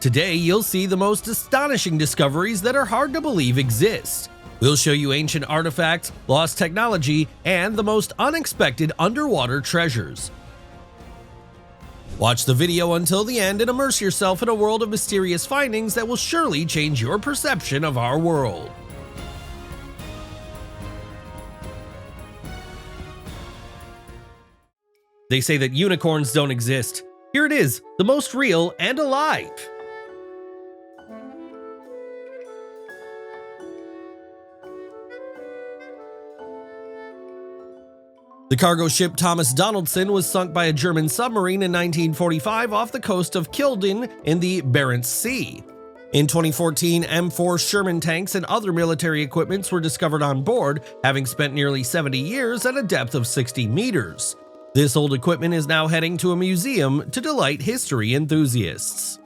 Today, you'll see the most astonishing discoveries that are hard to believe exist. We'll show you ancient artifacts, lost technology, and the most unexpected underwater treasures. Watch the video until the end and immerse yourself in a world of mysterious findings that will surely change your perception of our world. They say that unicorns don't exist. Here it is, the most real and alive. The cargo ship Thomas Donaldson was sunk by a German submarine in 1945 off the coast of Kildin in the Barents Sea. In 2014, M4 Sherman tanks and other military equipments were discovered on board, having spent nearly 70 years at a depth of 60 meters. This old equipment is now heading to a museum to delight history enthusiasts.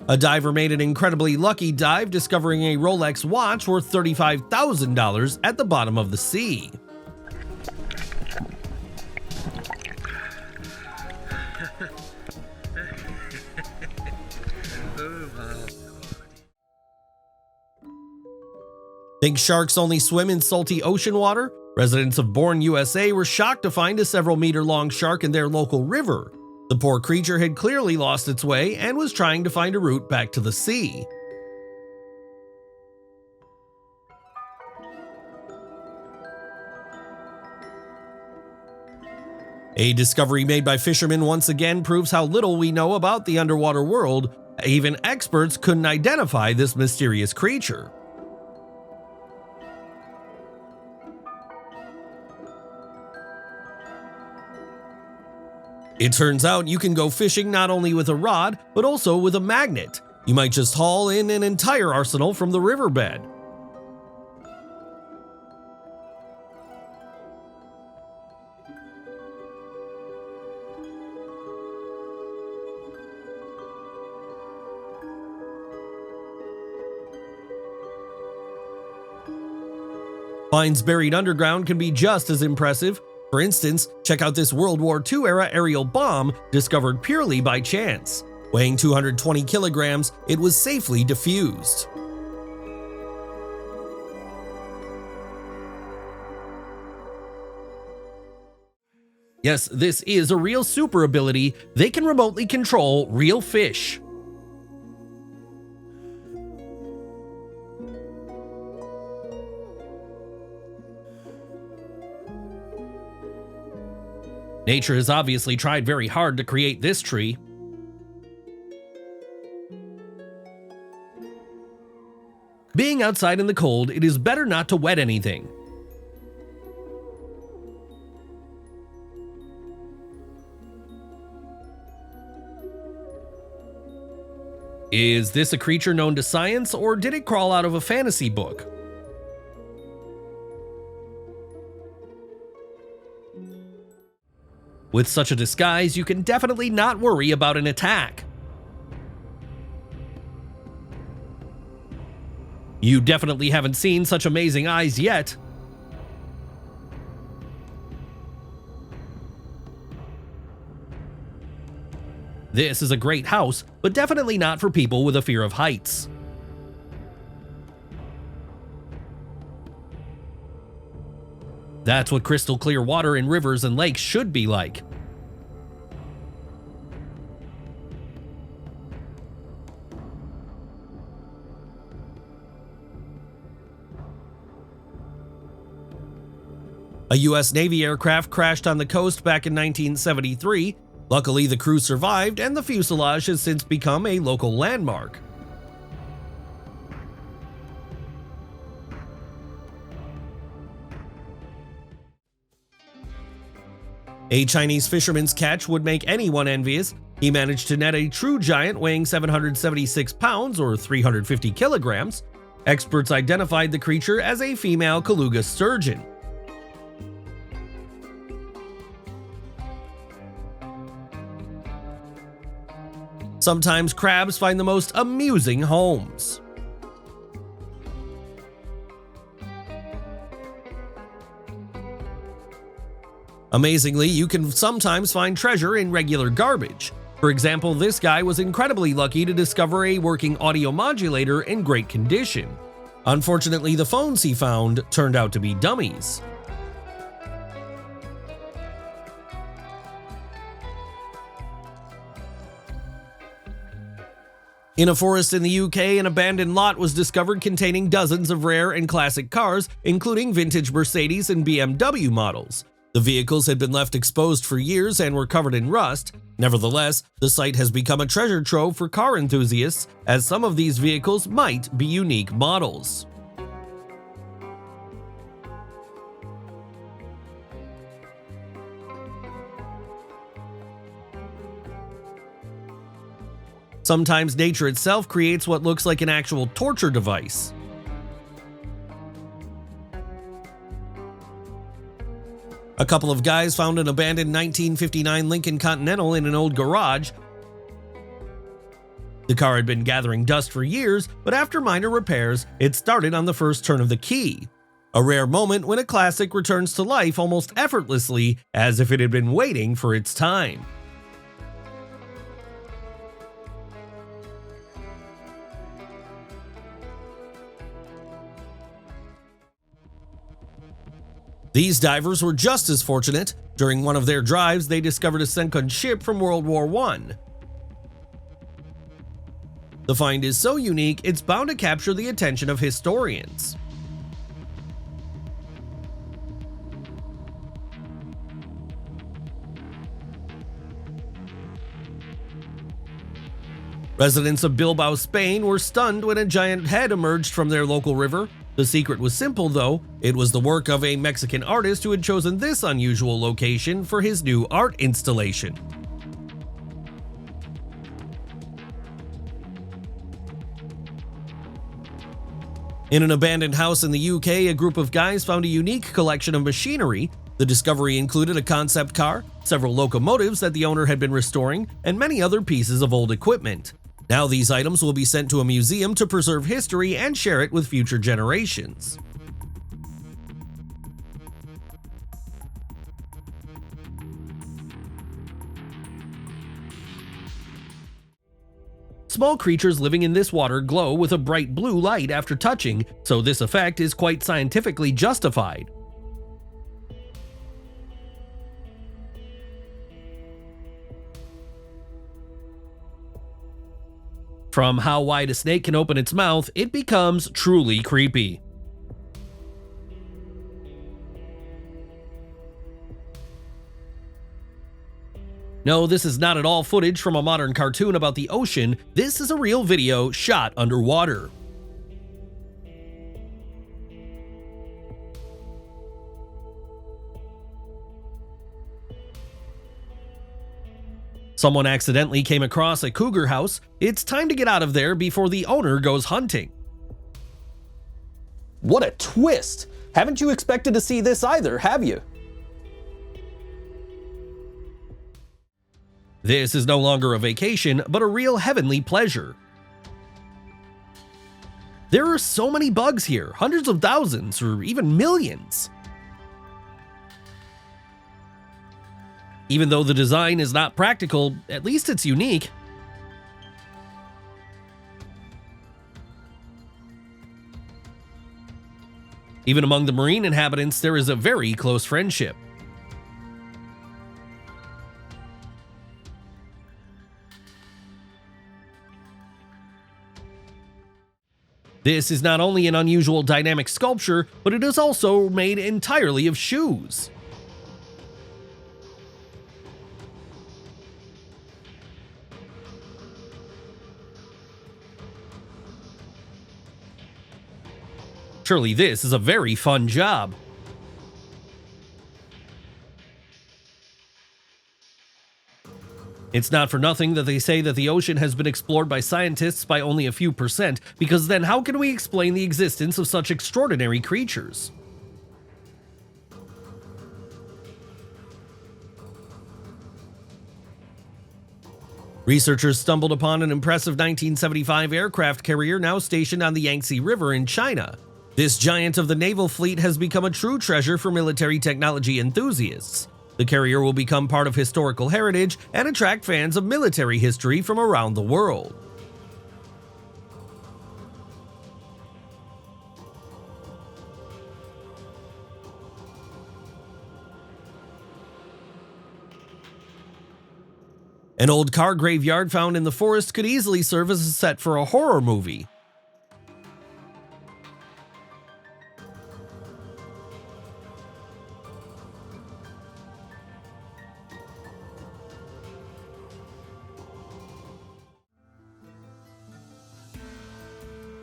A diver made an incredibly lucky dive, discovering a Rolex watch worth $35,000 at the bottom of the sea. Think sharks only swim in salty ocean water? Residents of Bourne, USA were shocked to find a several-meter-long shark in their local river. The poor creature had clearly lost its way and was trying to find a route back to the sea. A discovery made by fishermen once again proves how little we know about the underwater world. Even experts couldn't identify this mysterious creature. It turns out you can go fishing not only with a rod, but also with a magnet. You might just haul in an entire arsenal from the riverbed. Finds buried underground can be just as impressive. For instance, check out this World War II-era aerial bomb discovered purely by chance. Weighing 220 kilograms, it was safely defused. Yes, this is a real super ability. They can remotely control real fish. Nature has obviously tried very hard to create this tree. Being outside in the cold, it is better not to wet anything. Is this a creature known to science, or did it crawl out of a fantasy book? With such a disguise, you can definitely not worry about an attack. You definitely haven't seen such amazing eyes yet. This is a great house, but definitely not for people with a fear of heights. That's what crystal clear water in rivers and lakes should be like. A US Navy aircraft crashed on the coast back in 1973. Luckily, the crew survived, and the fuselage has since become a local landmark. A Chinese fisherman's catch would make anyone envious. He managed to net a true giant weighing 776 pounds or 350 kilograms. Experts identified the creature as a female Kaluga sturgeon. Sometimes crabs find the most amusing homes. Amazingly, you can sometimes find treasure in regular garbage. For example, this guy was incredibly lucky to discover a working audio modulator in great condition. Unfortunately, the phones he found turned out to be dummies. In a forest in the UK, an abandoned lot was discovered containing dozens of rare and classic cars, including vintage Mercedes and BMW models. The vehicles had been left exposed for years and were covered in rust. Nevertheless, the site has become a treasure trove for car enthusiasts, as some of these vehicles might be unique models. Sometimes nature itself creates what looks like an actual torture device. A couple of guys found an abandoned 1959 Lincoln Continental in an old garage. The car had been gathering dust for years, but after minor repairs, it started on the first turn of the key. A rare moment when a classic returns to life almost effortlessly, as if it had been waiting for its time. These divers were just as fortunate. During one of their drives, they discovered a sunken ship from World War I. The find is so unique, it's bound to capture the attention of historians. Residents of Bilbao, Spain were stunned when a giant head emerged from their local river. The secret was simple, though. It was the work of a Mexican artist who had chosen this unusual location for his new art installation. In an abandoned house in the UK, a group of guys found a unique collection of machinery. The discovery included a concept car, several locomotives that the owner had been restoring, and many other pieces of old equipment. Now these items will be sent to a museum to preserve history and share it with future generations. Small creatures living in this water glow with a bright blue light after touching, so this effect is quite scientifically justified. From how wide a snake can open its mouth, it becomes truly creepy. No, this is not at all footage from a modern cartoon about the ocean. This is a real video shot underwater. Someone accidentally came across a cougar house. It's time to get out of there before the owner goes hunting. What a twist! Haven't you expected to see this either, have you? This is no longer a vacation, but a real heavenly pleasure. There are so many bugs here, hundreds of thousands or even millions. Even though the design is not practical, at least it's unique. Even among the marine inhabitants, there is a very close friendship. This is not only an unusual dynamic sculpture, but it is also made entirely of shoes. Surely this is a very fun job. It's not for nothing that they say that the ocean has been explored by scientists by only a few percent, because then how can we explain the existence of such extraordinary creatures? Researchers stumbled upon an impressive 1975 aircraft carrier now stationed on the Yangtze River in China. This giant of the naval fleet has become a true treasure for military technology enthusiasts. The carrier will become part of historical heritage and attract fans of military history from around the world. An old car graveyard found in the forest could easily serve as a set for a horror movie.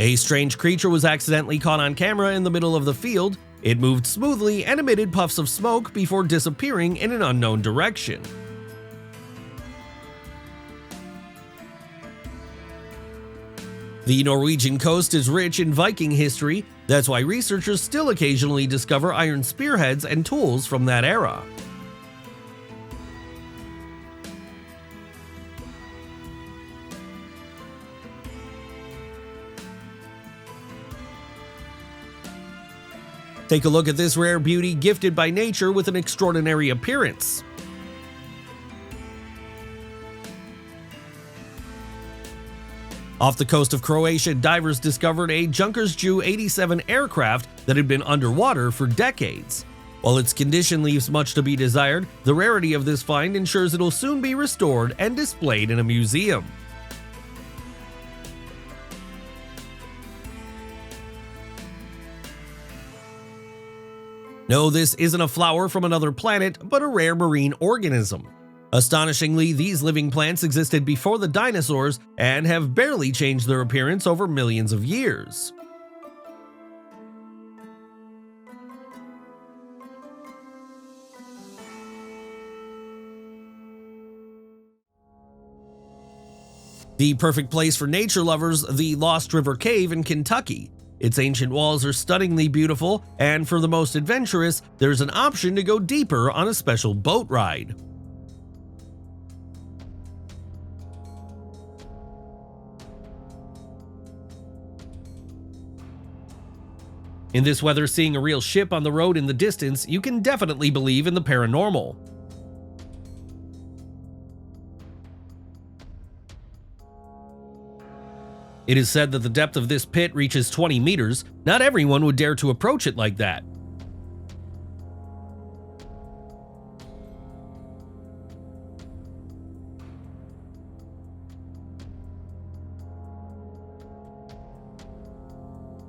A strange creature was accidentally caught on camera in the middle of the field. It moved smoothly and emitted puffs of smoke before disappearing in an unknown direction. The Norwegian coast is rich in Viking history. That's why researchers still occasionally discover iron spearheads and tools from that era. Take a look at this rare beauty gifted by nature with an extraordinary appearance. Off the coast of Croatia, divers discovered a Junkers Ju-87 aircraft that had been underwater for decades. While its condition leaves much to be desired, the rarity of this find ensures it'll soon be restored and displayed in a museum. No, this isn't a flower from another planet, but a rare marine organism. Astonishingly, these living plants existed before the dinosaurs and have barely changed their appearance over millions of years. The perfect place for nature lovers, the Lost River Cave in Kentucky. Its ancient walls are stunningly beautiful, and for the most adventurous, there's an option to go deeper on a special boat ride. In this weather, seeing a real ship on the road in the distance, you can definitely believe in the paranormal. It is said that the depth of this pit reaches 20 meters. Not everyone would dare to approach it like that.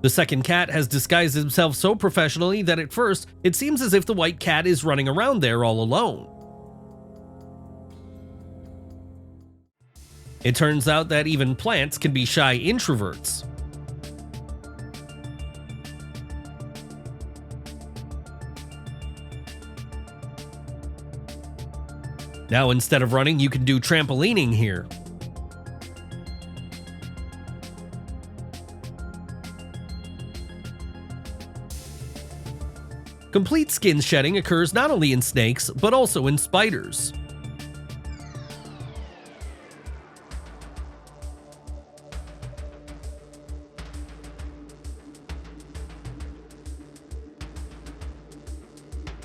The second cat has disguised himself so professionally that at first, it seems as if the white cat is running around there all alone. It turns out that even plants can be shy introverts. Now instead of running, you can do trampolining here. Complete skin shedding occurs not only in snakes, but also in spiders.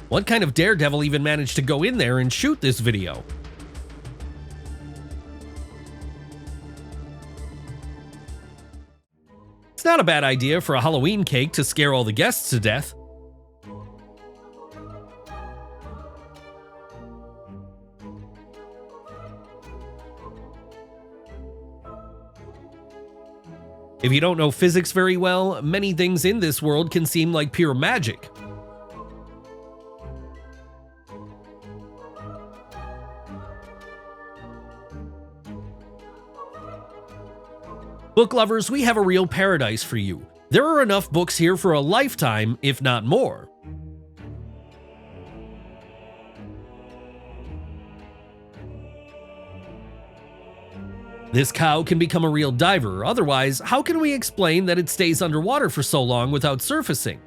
What kind of daredevil even managed to go in there and shoot this video? It's not a bad idea for a Halloween cake to scare all the guests to death. If you don't know physics very well, many things in this world can seem like pure magic. Book lovers, we have a real paradise for you. There are enough books here for a lifetime, if not more. This cow can become a real diver, otherwise, how can we explain that it stays underwater for so long without surfacing?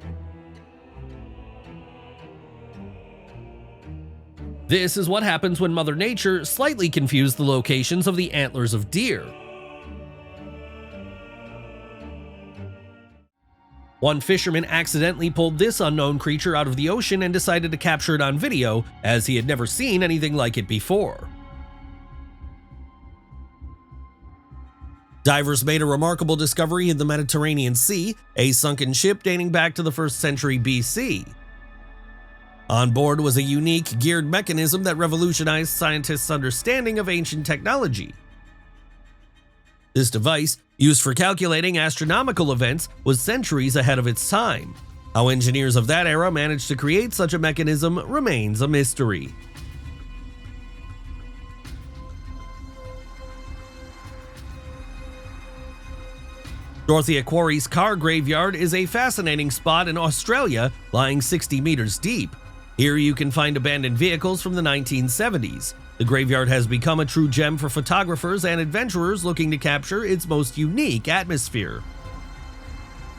This is what happens when Mother Nature slightly confused the locations of the antlers of deer. One fisherman accidentally pulled this unknown creature out of the ocean and decided to capture it on video, as he had never seen anything like it before. Divers made a remarkable discovery in the Mediterranean Sea, a sunken ship dating back to the 1st century BC. On board was a unique, geared mechanism that revolutionized scientists' understanding of ancient technology. This device, used for calculating astronomical events, was centuries ahead of its time. How engineers of that era managed to create such a mechanism remains a mystery. Dorothea Quarry's car graveyard is a fascinating spot in Australia, lying 60 meters deep. Here you can find abandoned vehicles from the 1970s. The graveyard has become a true gem for photographers and adventurers looking to capture its most unique atmosphere.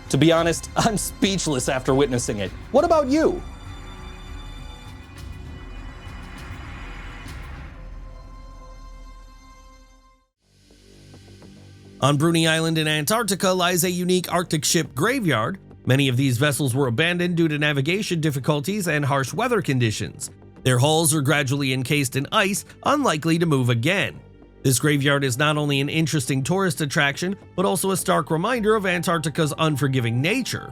To be honest, I'm speechless after witnessing it. What about you? On Bruny Island in Antarctica lies a unique Arctic ship graveyard. Many of these vessels were abandoned due to navigation difficulties and harsh weather conditions. Their hulls are gradually encased in ice, unlikely to move again. This graveyard is not only an interesting tourist attraction, but also a stark reminder of Antarctica's unforgiving nature.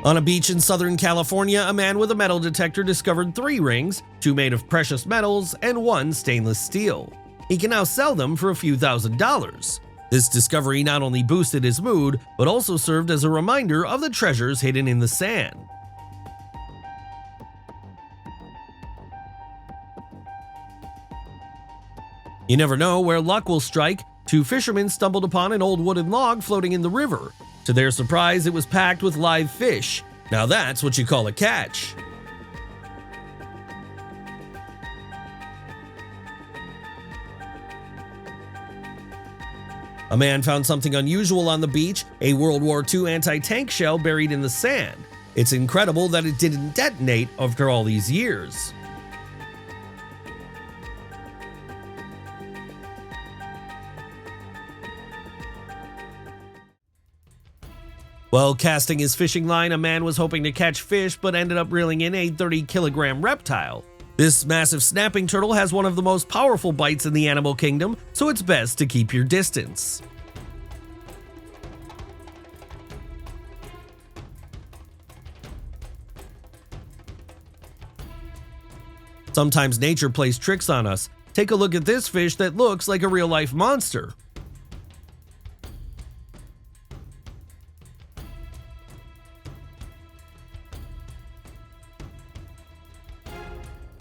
On a beach in Southern California, a man with a metal detector discovered 3 rings, 2 made of precious metals and 1 stainless steel. He can now sell them for a few $1,000s. This discovery not only boosted his mood, but also served as a reminder of the treasures hidden in the sand. You never know where luck will strike. 2 fishermen stumbled upon an old wooden log floating in the river. To their surprise, it was packed with live fish. Now that's what you call a catch. A man found something unusual on the beach, a World War II anti-tank shell buried in the sand. It's incredible that it didn't detonate after all these years. While casting his fishing line, a man was hoping to catch fish but ended up reeling in a 30-kilogram reptile. This massive snapping turtle has one of the most powerful bites in the animal kingdom, so it's best to keep your distance. Sometimes nature plays tricks on us. Take a look at this fish that looks like a real-life monster.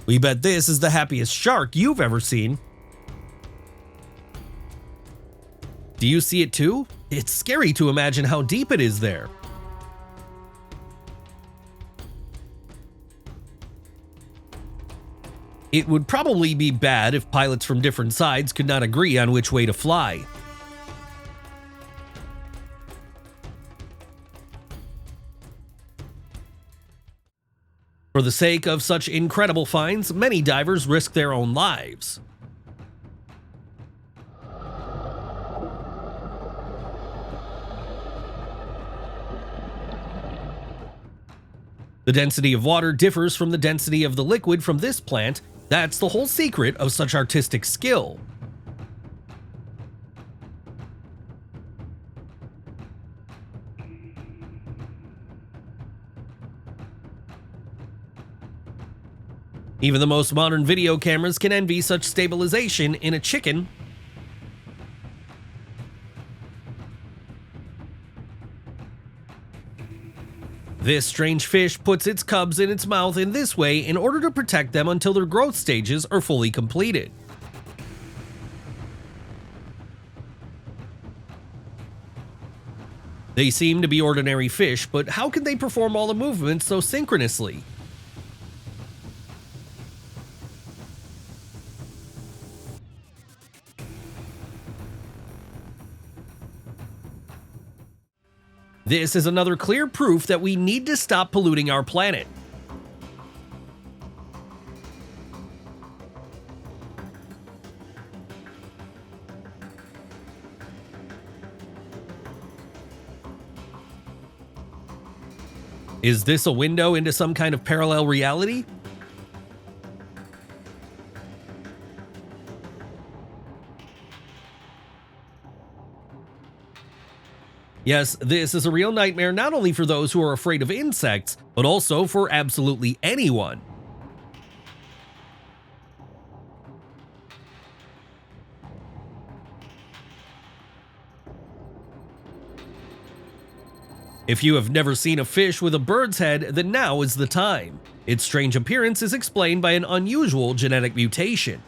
We bet this is the happiest shark you've ever seen. Do you see it too? It's scary to imagine how deep it is there. It would probably be bad if pilots from different sides could not agree on which way to fly. For the sake of such incredible finds, many divers risk their own lives. The density of water differs from the density of the liquid from this plant. That's the whole secret of such artistic skill. Even the most modern video cameras can envy such stabilization in a chicken. This strange fish puts its cubs in its mouth in this way in order to protect them until their growth stages are fully completed. They seem to be ordinary fish, but how can they perform all the movements so synchronously? This is another clear proof that we need to stop polluting our planet. Is this a window into some kind of parallel reality? Yes, this is a real nightmare not only for those who are afraid of insects, but also for absolutely anyone. If you have never seen a fish with a bird's head, then now is the time. Its strange appearance is explained by an unusual genetic mutation.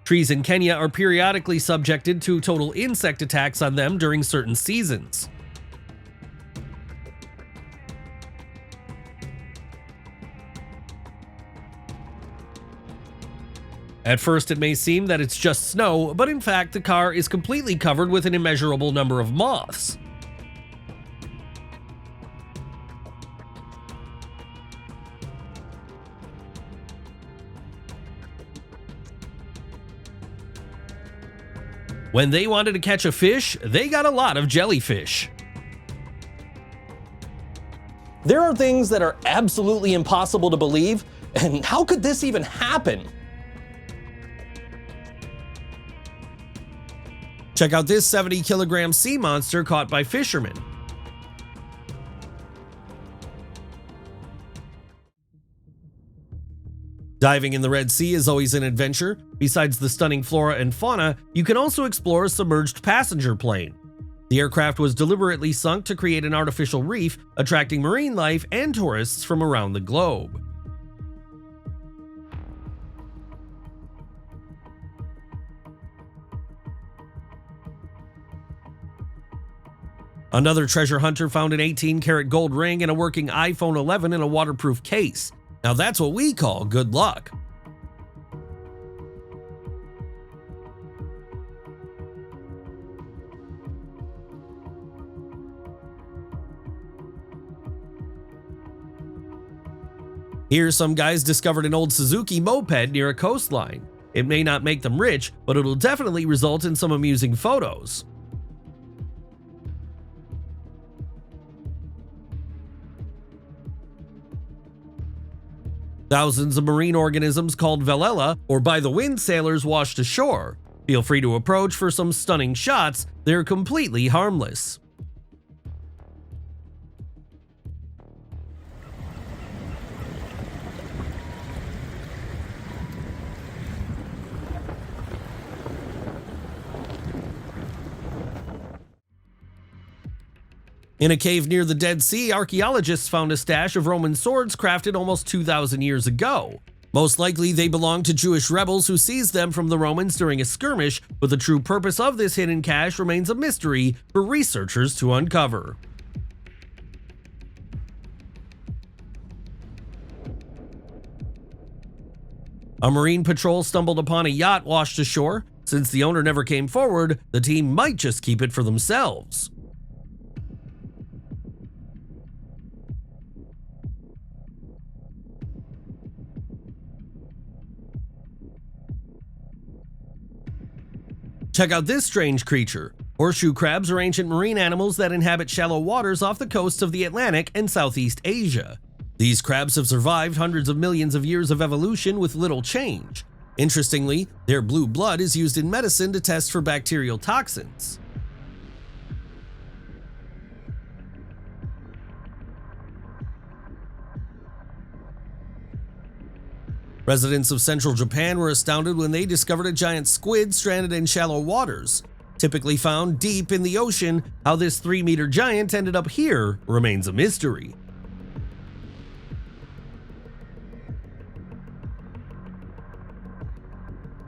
Trees in Kenya are periodically subjected to total insect attacks on them during certain seasons. At first it may seem that it's just snow, but in fact the car is completely covered with an immeasurable number of moths. When they wanted to catch a fish, they got a lot of jellyfish. There are things that are absolutely impossible to believe, and how could this even happen? Check out this 70-kilogram sea monster caught by fishermen. Diving in the Red Sea is always an adventure. Besides the stunning flora and fauna, you can also explore a submerged passenger plane. The aircraft was deliberately sunk to create an artificial reef, attracting marine life and tourists from around the globe. Another treasure hunter found an 18-karat gold ring and a working iPhone 11 in a waterproof case. Now that's what we call good luck. Here, some guys discovered an old Suzuki moped near a coastline. It may not make them rich, but it'll definitely result in some amusing photos. Thousands of marine organisms called velella, or by-the-wind sailors, washed ashore. Feel free to approach for some stunning shots. They're completely harmless. In a cave near the Dead Sea, archaeologists found a stash of Roman swords crafted almost 2,000 years ago. Most likely they belonged to Jewish rebels who seized them from the Romans during a skirmish, but the true purpose of this hidden cache remains a mystery for researchers to uncover. A marine patrol stumbled upon a yacht washed ashore. Since the owner never came forward, the team might just keep it for themselves. Check out this strange creature. Horseshoe crabs are ancient marine animals that inhabit shallow waters off the coasts of the Atlantic and Southeast Asia. These crabs have survived hundreds of millions of years of evolution with little change. Interestingly, their blue blood is used in medicine to test for bacterial toxins. Residents of central Japan were astounded when they discovered a giant squid stranded in shallow waters. Typically found deep in the ocean, how this 3-meter giant ended up here remains a mystery.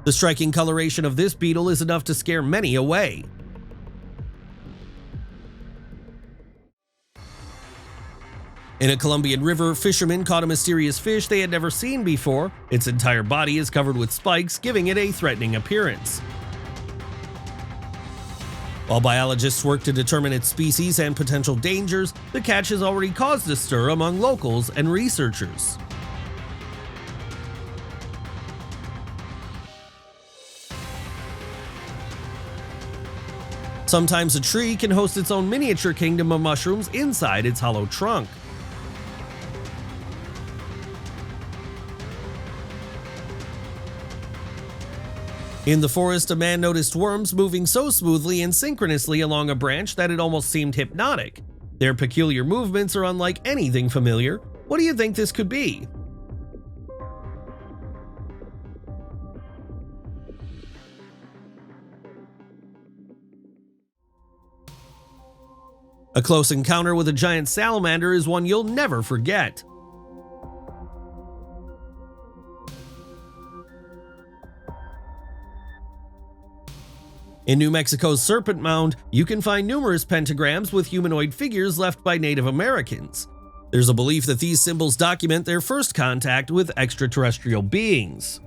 The striking coloration of this beetle is enough to scare many away. In a Colombian river, fishermen caught a mysterious fish they had never seen before. Its entire body is covered with spikes, giving it a threatening appearance. While biologists work to determine its species and potential dangers, the catch has already caused a stir among locals and researchers. Sometimes a tree can host its own miniature kingdom of mushrooms inside its hollow trunk. In the forest, a man noticed worms moving so smoothly and synchronously along a branch that it almost seemed hypnotic. Their peculiar movements are unlike anything familiar. What do you think this could be? A close encounter with a giant salamander is one you'll never forget. In New Mexico's Serpent Mound, you can find numerous pentagrams with humanoid figures left by Native Americans. There's a belief that these symbols document their first contact with extraterrestrial beings.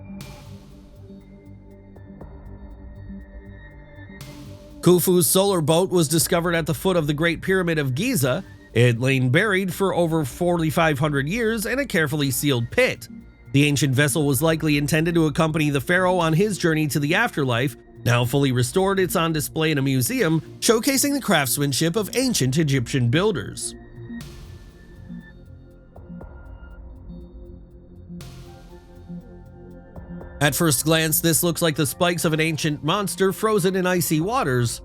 Khufu's solar boat was discovered at the foot of the Great Pyramid of Giza. It had lain buried for over 4,500 years in a carefully sealed pit. The ancient vessel was likely intended to accompany the pharaoh on his journey to the afterlife. Now fully restored, it's on display in a museum, showcasing the craftsmanship of ancient Egyptian builders. At first glance, this looks like the spikes of an ancient monster frozen in icy waters,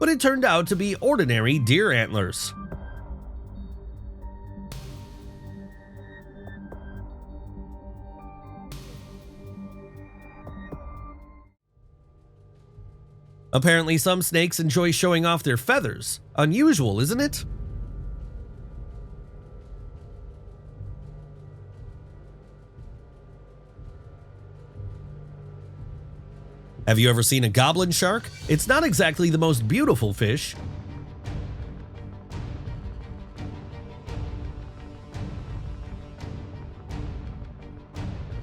but it turned out to be ordinary deer antlers. Apparently, some snakes enjoy showing off their feathers. Unusual, isn't it? Have you ever seen a goblin shark? It's not exactly the most beautiful fish.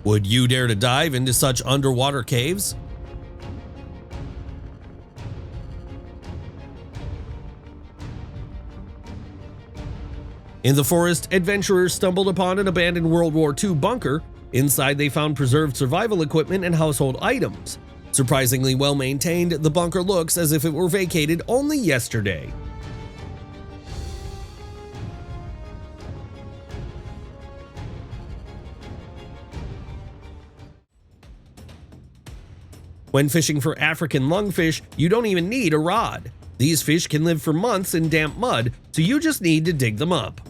Would you dare to dive into such underwater caves? In the forest, adventurers stumbled upon an abandoned World War II bunker. Inside, they found preserved survival equipment and household items. Surprisingly well maintained, the bunker looks as if it were vacated only yesterday. When fishing for African lungfish, you don't even need a rod. These fish can live for months in damp mud, so you just need to dig them up.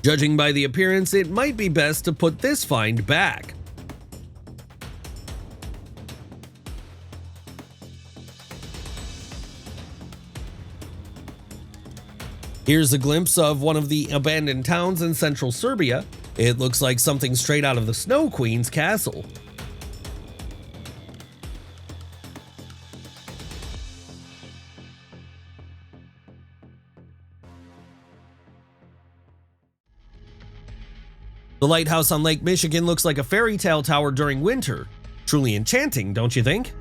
Judging by the appearance, it might be best to put this find back. Here's a glimpse of one of the abandoned towns in central Serbia. It looks like something straight out of the Snow Queen's castle. The lighthouse on Lake Michigan looks like a fairy tale tower during winter. Truly enchanting, don't you think?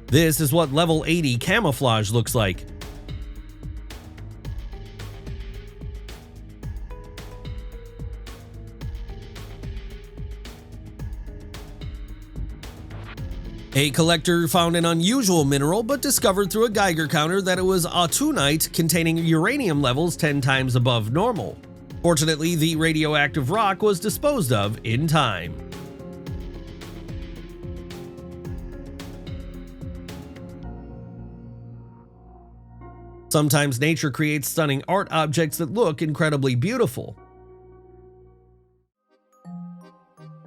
This is what level 80 camouflage looks like. A collector found an unusual mineral but discovered through a Geiger counter that it was autunite containing uranium levels 10 times above normal. Fortunately, the radioactive rock was disposed of in time. Sometimes nature creates stunning art objects that look incredibly beautiful.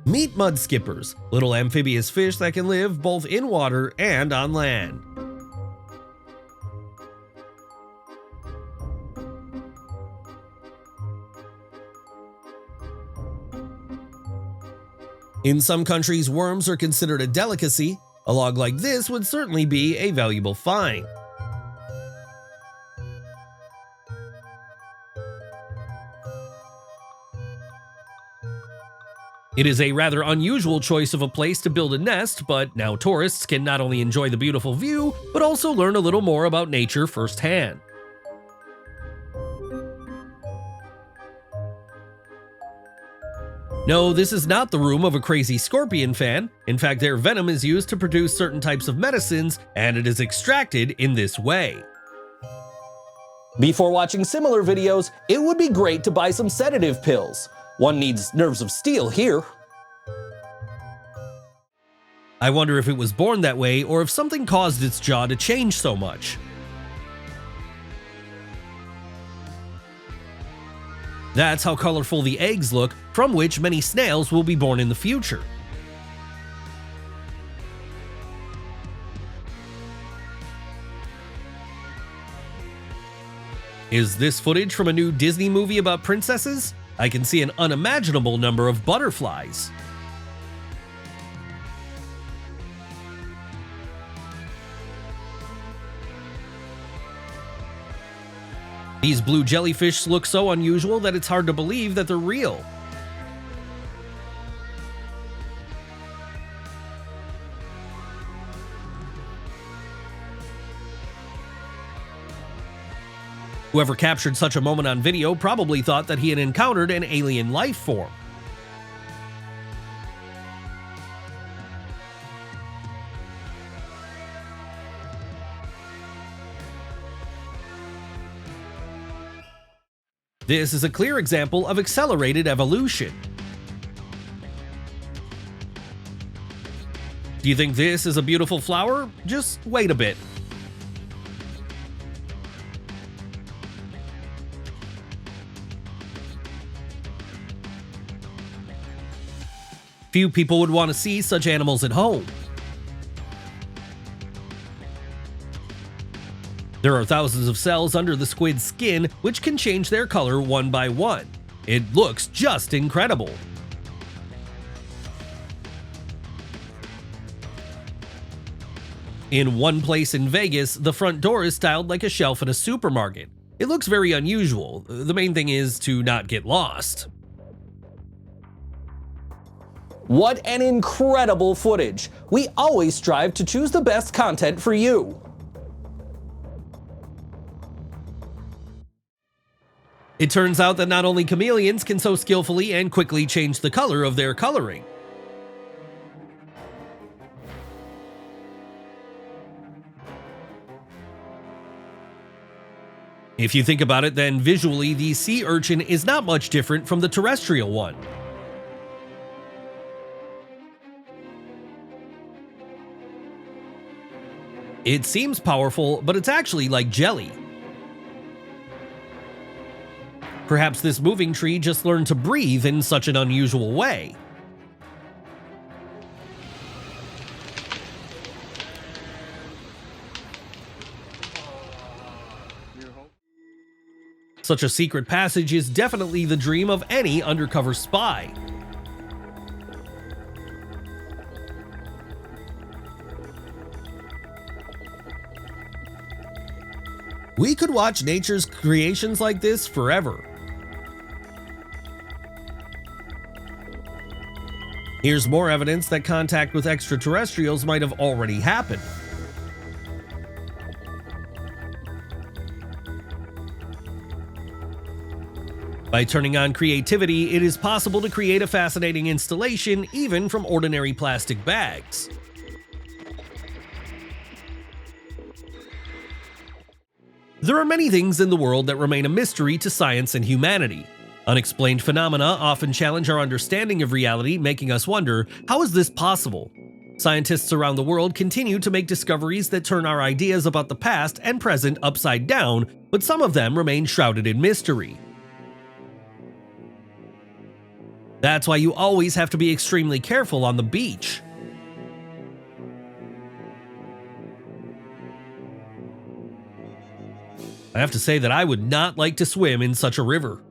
Meet mud skippers, little amphibious fish that can live both in water and on land. In some countries, worms are considered a delicacy. A log like this would certainly be a valuable find. It is a rather unusual choice of a place to build a nest, but now tourists can not only enjoy the beautiful view, but also learn a little more about nature firsthand. No, this is not the room of a crazy scorpion fan. In fact, their venom is used to produce certain types of medicines, and it is extracted in this way. Before watching similar videos, it would be great to buy some sedative pills. One needs nerves of steel here. I wonder if it was born that way or if something caused its jaw to change so much. That's how colorful the eggs look, from which many snails will be born in the future. Is this footage from a new Disney movie about princesses? I can see an unimaginable number of butterflies. These blue jellyfish look so unusual that it's hard to believe that they're real. Whoever captured such a moment on video probably thought that he had encountered an alien life form. This is a clear example of accelerated evolution. Do you think this is a beautiful flower? Just wait a bit. Few people would want to see such animals at home. There are thousands of cells under the squid's skin, which can change their color one by one. It looks just incredible. In one place in Vegas, the front door is styled like a shelf in a supermarket. It looks very unusual. The main thing is to not get lost. What an incredible footage! We always strive to choose the best content for you. It turns out that not only chameleons can so skillfully and quickly change the color of their coloring. If you think about it, then visually the sea urchin is not much different from the terrestrial one. It seems powerful, but it's actually like jelly. Perhaps this moving tree just learned to breathe in such an unusual way. Such a secret passage is definitely the dream of any undercover spy. We could watch nature's creations like this forever. Here's more evidence that contact with extraterrestrials might have already happened. By turning on creativity, it is possible to create a fascinating installation even from ordinary plastic bags. There are many things in the world that remain a mystery to science and humanity. Unexplained phenomena often challenge our understanding of reality, making us wonder, how is this possible? Scientists around the world continue to make discoveries that turn our ideas about the past and present upside down, but some of them remain shrouded in mystery. That's why you always have to be extremely careful on the beach. I have to say that I would not like to swim in such a river.